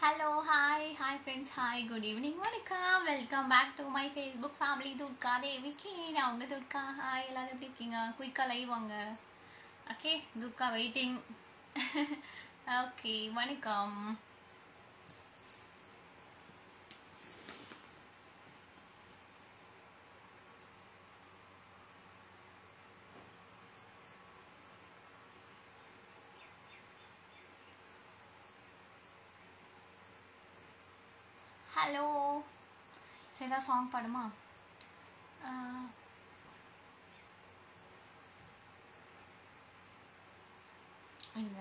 Hello, hi friends, hi, good evening, welcome back to my Facebook family. Durga Deviki, now the Durga, hi, எல்லாரும் எப்படி இருக்கீங்க? குயிக்கா live வாங்க. Okay, Durga waiting. Okay, வணக்கம். Hello. Chetha song பாடுமா? இங்க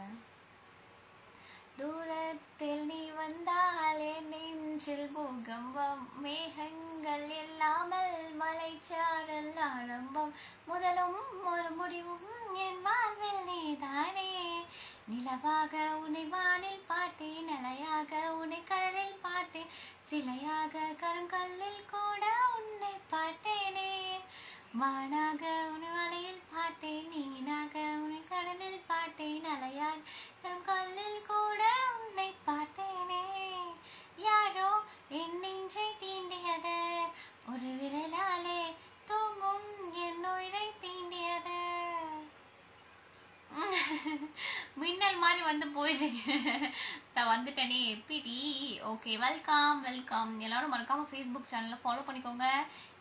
தூரத்தில் நீ வந்தால் என் நெஞ்சில் பூகம்பம், மேகங்கள் இல்லாமல் மலைச்சாரல் ஆரம்பம், முதலும் ஒரு முடிவும் என் வாழ்வில் நீதானே. நிலவாக உன்னை வானில் பார்த்தேன், நிலையாக உன்னை கடலில் பார்த்தேன், சிலையாக கருங்கல்லில் கூட உன்னை பார்த்தேனே. வானாக உன்னை மலையில் பார்த்தேன், நீனாக உன்னை கடலில் பார்த்தேன், அலையாக கருங்கல்லில் கூட உன்னை பார்த்தேனே. யாரோ என் நெஞ்சை தீண்டியது, ஒரு விரலாலே தூங்கும் என் உயிரை தீண்டியது. மின்னல் மாதிரி வந்து போயிடுங்க. நான் வந்துட்டேனே எப்படி? Okay, welcome. எல்லாரும் மறக்காம ஃபேஸ்புக் சேனலை ஃபாலோ பண்ணிக்கோங்க.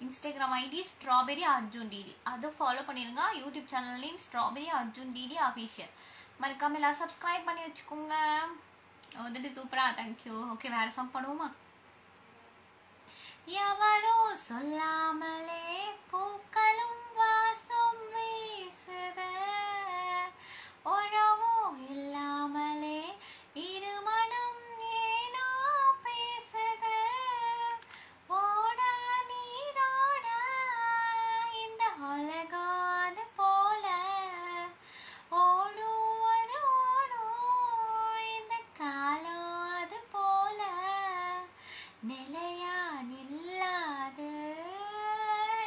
Instagram ID strawberry Arjun DD, அதுவும் ஃபாலோ பண்ணிடுங்க. YouTube channel name strawberry Arjun DD official. மறக்காம எல்லாரும் சப்ஸ்கிரைப் பண்ணி வச்சுக்கோங்க. வந்துட்டு சூப்பரா, தேங்க்யூ. ஓகே, வேற சாங் பண்ணுவோமா? எவரோ சொல்லாமலே பூக்களும் வாசம் வீசுத, உறவோ இல்லாமலே இருமனம் ஏனோ பேசுத, ஓடா நீரோடா இந்த உலகம் அது போல, ஓடும் அது ஓடும் இந்த காலம் அது போல, நிலையா நில்லாது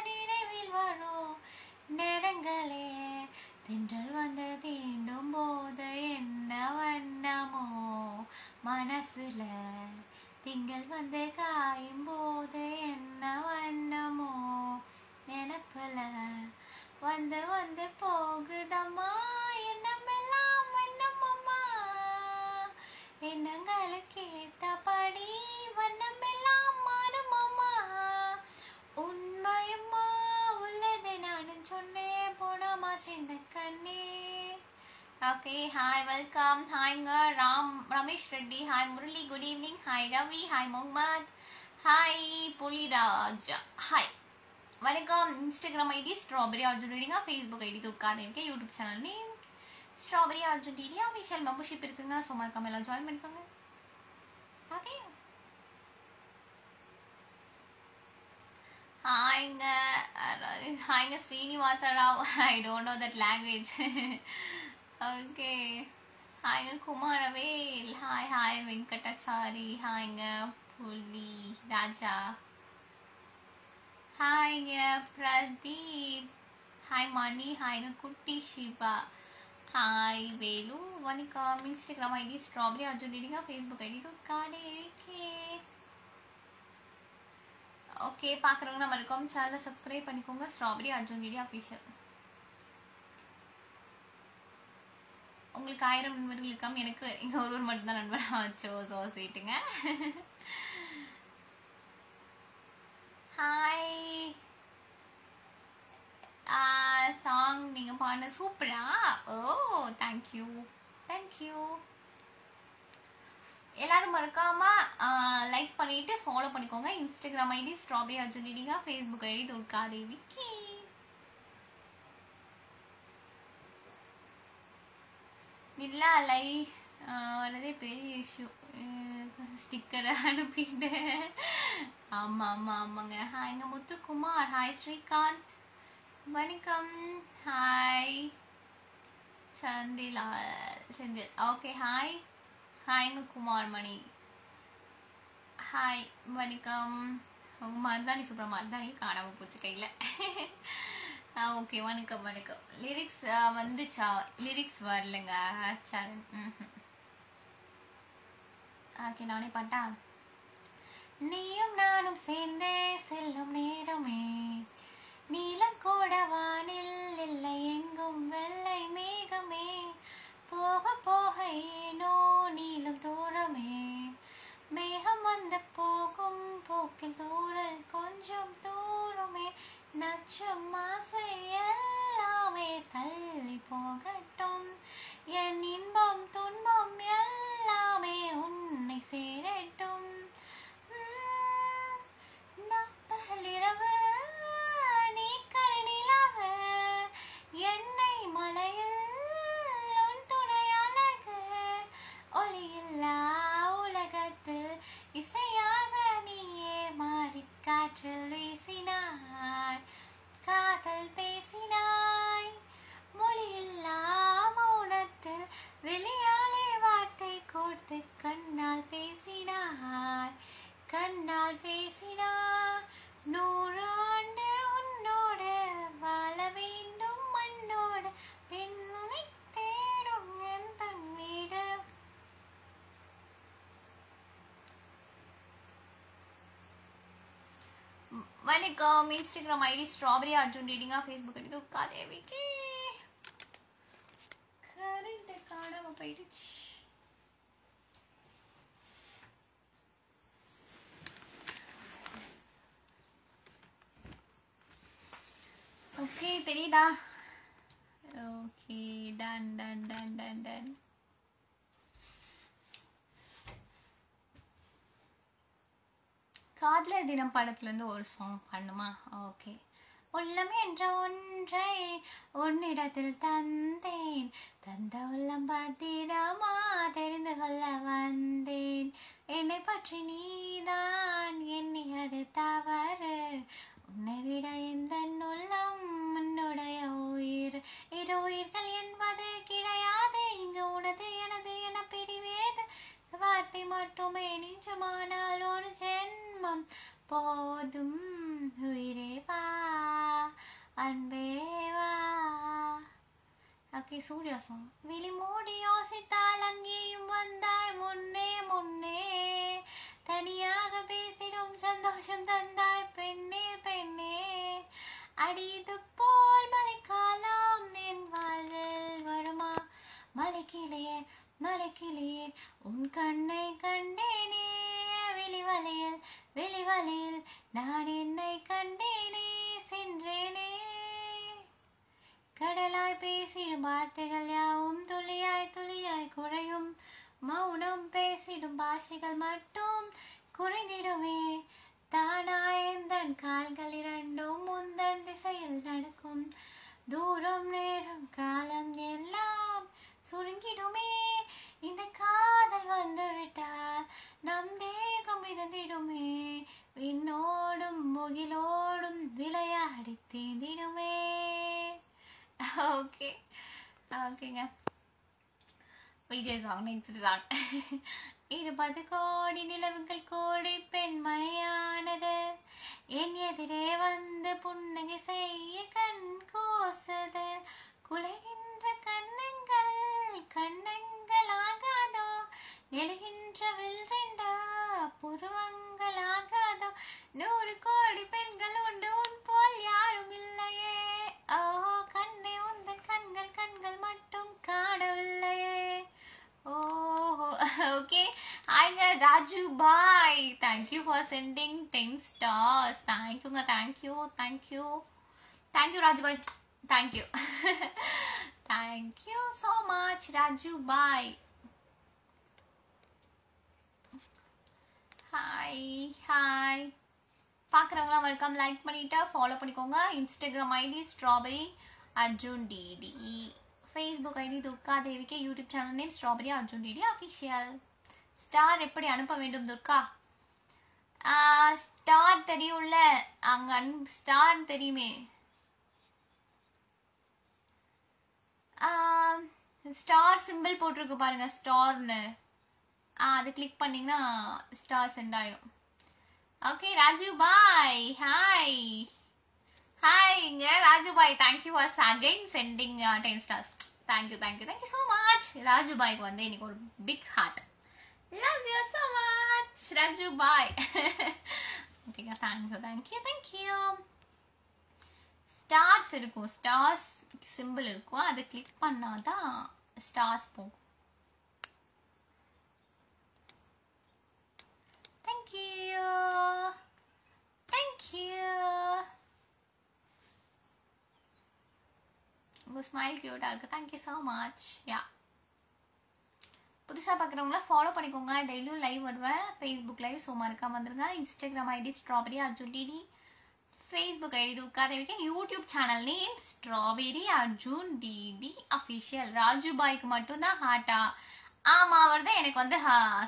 நினைவில் வரும் நேரங்களே, தென்றல் வந்து தீண்டும் போது என்ன வண்ணமோ, மனசுல திங்கள் வந்து காயும் போது என்ன வண்ணமோ, நினப்புல வந்து வந்து போகுதம்மா எண்ணமெல்லாம் வண்ணமம்மா, எண்ணங்களுக்கு ஏத்தபடி வண்ணமெல்லாம் மாறுமம்மா, உண்மையம்மா உள்ளது நானும் சொன்னேன் போனாமா சின்ன கண்ணே. Okay, hi, welcome. ஹாய்ங்க Ramesh Reddy, hi Murali, good evening, hi Ravi, hi Mohammed, hi Puliraja, hi வணக்கம். இன்ஸ்டாகிராம் ஐடி ஸ்ட்ராபெரி அர்ஜுன் டிடிங்க, ஃபேஸ்புக் ஐடி துர்காதேவிக்கு, YouTube channel name strawberry Arjun DD official. Membership இருக்குங்க, ஸோ மறக்காம எல்லாம் ஜாயின் பண்ணிக்கோங்க. ஓகே, ஹாய்ங்க Srinivasa Rao, I don't know that language. Okay, ஹாய்ங்க குமாரவேல், ஹாய் வெங்கடாச்சாரி, ஹாய்ங்க புலி ராஜா, ஹாய்ங்க பிரதீப், ஹாய் மணி, ஹாய்ங்க குட்டி சிவா, ஹாய் வேலு, வணக்கம். இன்ஸ்டாகிராம் ஐடி ஸ்ட்ராபெரி அர்ஜுன் டிடிங்க, ஃபேஸ்புக் ஐடி துர்காதேவிக்கு. ஓகே, பார்க்குறவங்க நம்ம இருக்கோம், சேனலை சப்ஸ்கிரைப் பண்ணிக்கோங்க. Strawberry Arjun DD official. உங்களுக்கு 1000 நண்பர்கள் இருக்காம, எனக்கு இங்கே ஒருவர் மட்டும்தான் நண்பர் ஆச்சோ, ஸோ ஸ்வீட்டுங்க. ஹாய், சாங் நீங்கள் பாடின சூப்பரா? Oh, thank you. எல்லாரும் மறக்காம லைக் பண்ணிட்டு ஃபாலோ பண்ணிக்கோங்க. இன்ஸ்டாகிராம் ஐடி ஸ்ட்ராபெரி அர்ஜுன் டிடிங்க, ஃபேஸ்புக் ஐடி துர்காதேவிக்கு. இல்லை லை வரதே பெரிய இஷ்யூ, ஸ்டிக்கரை அனுப்பிட்டு. ஆமாங்க. ஹாய்ங்க முத்துக்குமார், ஹாய் ஸ்ரீகாந்த், வணக்கம். ஹாய் செந்தில். ஓகே, ஹாய்ங்க குமார் மணி, ஹாய் வணக்கம். உங்க மருதாணி சூப்பரா, மருதாணி காணாம போச்சு கையில. ஓகே, வணக்கம். லிரிக்ஸ் வந்துச்சா? லிரிக்ஸ் வரலங்க. சரண் ஓகே நானே பாட்டா. நீயும் நானும் சேர்ந்தே செல்லும் நேரமே நீலம் கூட வானில் இல்லை எங்கும் வெள்ளை மேகமே போக போக ஏனோ நீளும் தூரமே மேகம் வந்து போகும் போக்கில் தூரல் கொஞ்சம் தூரமே நச்சும் ஆசை எல்லாமே தள்ளி போகட்டும் என் இன்பம் துன்பம் எல்லாமே உன்னை சேரட்டும் பகலிரவு நீ கருணிலவு என்னை மலையில் உன் துணையழகு ஒளியில்லா உலகத்தில் இசையாக நீயே மாறி காற்றில் வீசினாய் காதல் பேசினாய் மொழியில்லா மௌனத்தில் வெளியாலே வார்த்தை கோர்த்து கண்ணால் பேசினாய் கண்ணால் பேசினாய் 100 ஆண்டு உன்னோடு வாழ வேண்டும் மண்ணோடு பெண்ணை தேடும் என் தன் வீடு. வணக்கம். இன்ஸ்டாகிராம் ஐடி ஸ்ட்ராபெரி அர்ஜுன் ரீடிங்கா, ஃபேஸ்புக் ஐடி துர்காதேவிக்கு கரண்ட் காணாம போயிடுச்சு. ஓகே தெரியுதா? Okay done done done done done. காதலர் தினம் படத்துலேருந்து ஒரு சாங் பண்ணுமா? ஓகே. உள்ளம் என்ற ஒன்றை உன்னிடத்தில் தந்தேன் தந்த உள்ளம் பத்திரமா தெரிந்து கொள்ள வந்தேன் என்னை பற்றி நீதான் எண்ணியது தவறு உன்னை விட இந்த உள்ளம் உன்னுடைய உயிர் இரு உயிர்கள் என்பது கிடையாது இங்கு உனது எனது என பிரிவேது வார்த்தை மட்டுமே நிஜமானால் ஒரு ஜென்மம் போதும் உயிரே வா அன்பே வா. Okay Suriya song. விழி மூடி யோசித்தால் அங்கேயும் வந்தாய் முன்னே முன்னே தனியாக பேசிடும் சந்தோஷம் தந்தாய் பெண்ணே பெண்ணே அடிது போல் மழைக்காலம் என் வாழ்வில் வருமா மலைக்கிளையே மலைக்கிளையே உன் கண்ணை கண்டேனே வெளிவலையில் வெளிவலையில் நான் என்னை கண்டேனே சென்றேனே கடலாய் பேசிடும் வார்த்தைகள் யாவும் துளியாய் துளியாய் குறையும் மௌனம் பேசிடும் பாஷைகள் மட்டும் குறைந்திடுமே தானாய் எந்தன் கால்கள் இரண்டும் முந்தன் திசையில் நடக்கும் தூரம் நேரம் காலம் எல்லாம் சுருங்கிடுமே இந்த காதல் வந்து விட்டால் நம் தேகம் மிதந்திடுமே விண்ணோடும் முகிலோடும் விளையாடி தேந்திடுமே. ஓகே ஓகேங்க. Vijay song next song. 20 கோடி நிலவுகள் கோடி பெண்மையானது என் எதிரே வந்து புன்னகை செய்ய கண் கோசது குலைகின்ற கண்ணங்கள் கண்ணங்களாகாதோ எழுகின்ற வில்ரெண்ட புருவங்களாகாதோ 100 கோடி பெண்கள் உண்டு உன் போல் யாரும் இல்லையே ஓ கண்ணே உந்தன் கண்கள் கண்கள் மட்டும் காணவில்லையே. Oh, okay. Hi, Raju. Bye. Thank you for sending 10 stars. Thank you, thank you, thank you. Thank you, Raju. Bye. Thank you. Thank you so much, Raju. Bye. Hi, hi. பார்க்குறவங்களா வெல்கம். லைக் பண்ணிட்டு follow பண்ணிக்கோங்க. Instagram ID strawberry Arjun DD, Facebook ID துர்காதேவிக்கு, YouTube channel name strawberry Arjun DD official. Star எப்படி அனுப்ப வேண்டும் Durga? Star தெரியும்ல, அங்கே star தெரியுமே. ஸ்டார் சிம்பிள் போட்டிருக்கு பாருங்க, ஸ்டார்னு. அது கிளிக் பண்ணிங்கன்னா ஸ்டார் சென்ட் ஆயிடும். Okay Raju bhai. Hi hi இங்க Raju bhai. Thank you for again sending 10 stars. Thank you thank you thank you so much. Raju பாய்க்கு வந்து இன்னைக்கு ஒரு big heart. Love you so much. Raju, bye. Okay, thank you. Stars இருக்கும், stars symbol இருக்கும், அதை click பண்ணாதான் stars போகும். Thank you. உங்க ஸ்மைல் கியூட்டா இருக்கு. Thank you so much. Yeah. புதுசா பார்க்குறவங்கள ஃபாலோ பண்ணிக்கோங்க. டெய்லியும் லைவ் வருவேன். ஃபேஸ்புக் லைவ் சும்மா இருக்காம வந்துருங்க. Instagram ID strawberry Arjun DD. Facebook ID உட்கார YouTube channel name strawberry Arjun DD official. Raju பாய்க்கு மட்டும்தான் ஹார்ட்டா? ஆமா, அவர் தான் எனக்கு வந்து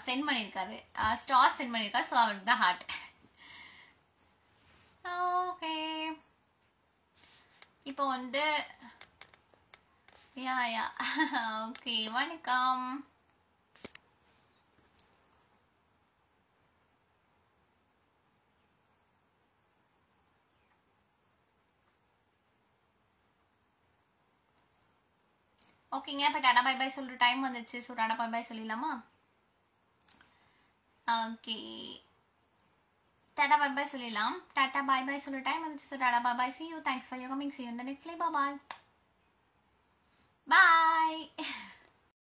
சென்ட் பண்ணியிருக்காரு, ஸ்டார் சென்ட் பண்ணியிருக்காரு. ஸோ அவருக்கு தான் ஹார்ட். ஓகே, இப்போ வந்து யா ஓகே, வணக்கம். ஓகேங்க, இப்போ டாடா பை பை சொல்கிற டைம் வந்துச்சு. ஸோ டாடா பை பை சொல்லிடலாமா? ஓகே, டாடா பை பை சொல்லிடலாம். டாடா பை பை சொல்கிற டைம் வந்துச்சு. So tata bye bye. See you. Thanks for your coming. See you in the next live. Bye bye. Bye.